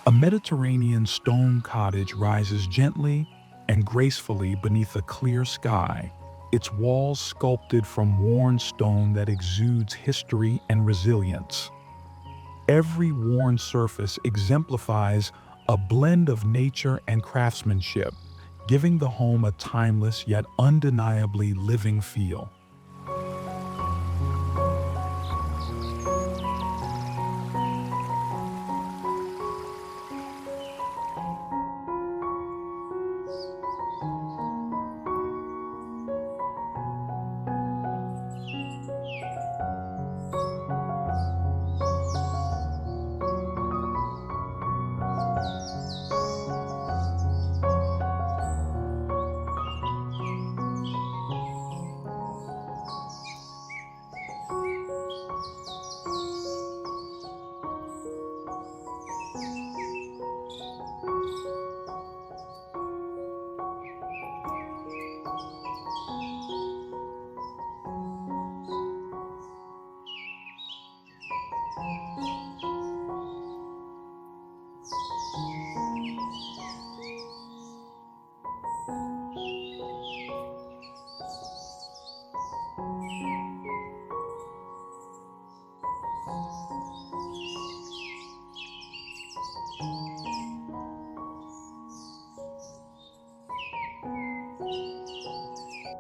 A Mediterranean stone cottage rises gently and gracefully beneath a clear sky, its walls sculpted from worn stone that exudes history and resilience. Every worn surface exemplifies a blend of nature and craftsmanship, giving the home a timeless yet undeniably living feel.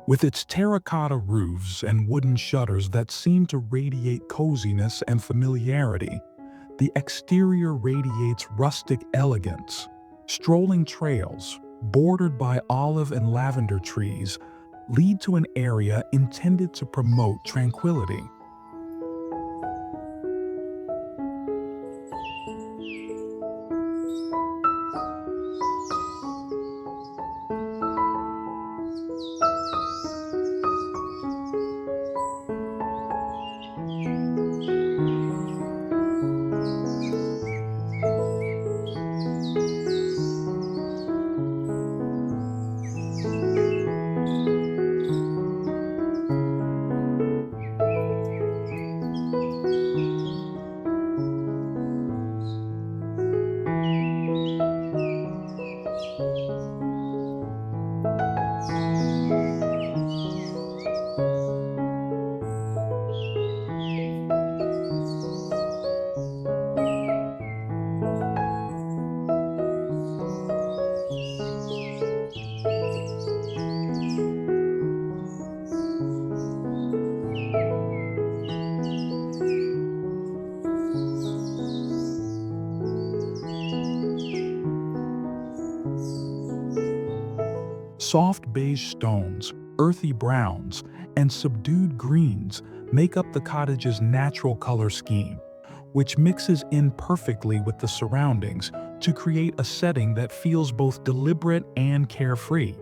With its terracotta roofs and wooden shutters that seem to radiate coziness and familiarity, the exterior radiates rustic elegance. Strolling trails, bordered by olive and lavender trees, lead to an area intended to promote tranquility. Soft beige stones, earthy browns, and subdued greens make up the cottage's natural color scheme, which mixes in perfectly with the surroundings to create a setting that feels both deliberate and carefree.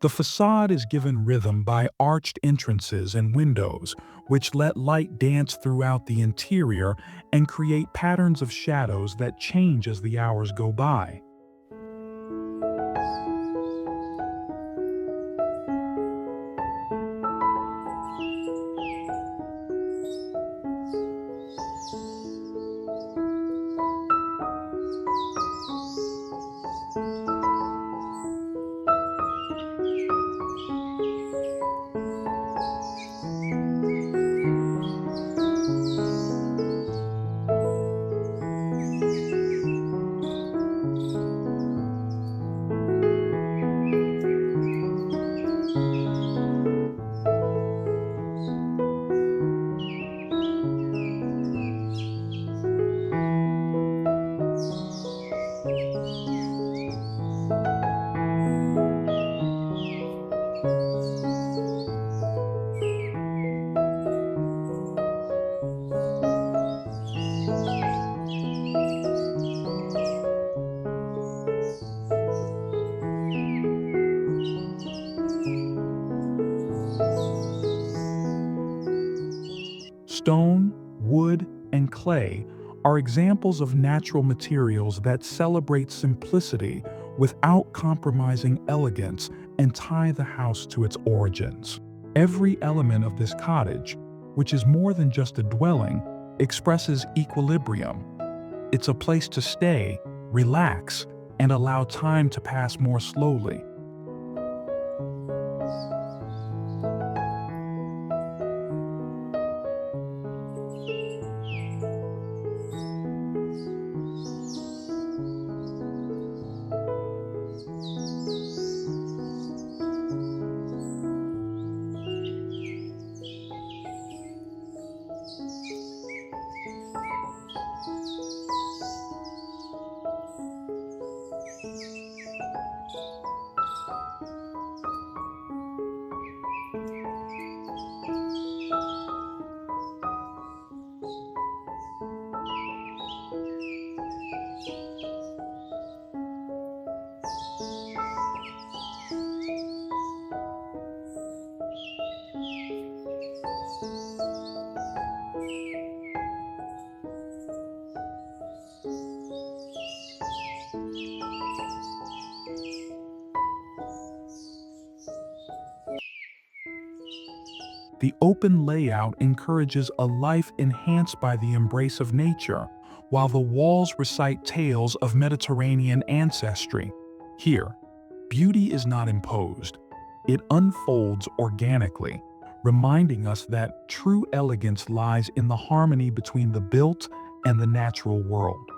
The facade is given rhythm by arched entrances and windows, which let light dance throughout the interior and create patterns of shadows that change as the hours go by. Stone, wood, and clay are examples of natural materials that celebrate simplicity without compromising elegance and tie the house to its origins. Every element of this cottage, which is more than just a dwelling, expresses equilibrium. It's a place to stay, relax, and allow time to pass more slowly. The open layout encourages a life enhanced by the embrace of nature, while the walls recite tales of Mediterranean ancestry. Here, beauty is not imposed. It unfolds organically, reminding us that true elegance lies in the harmony between the built and the natural world.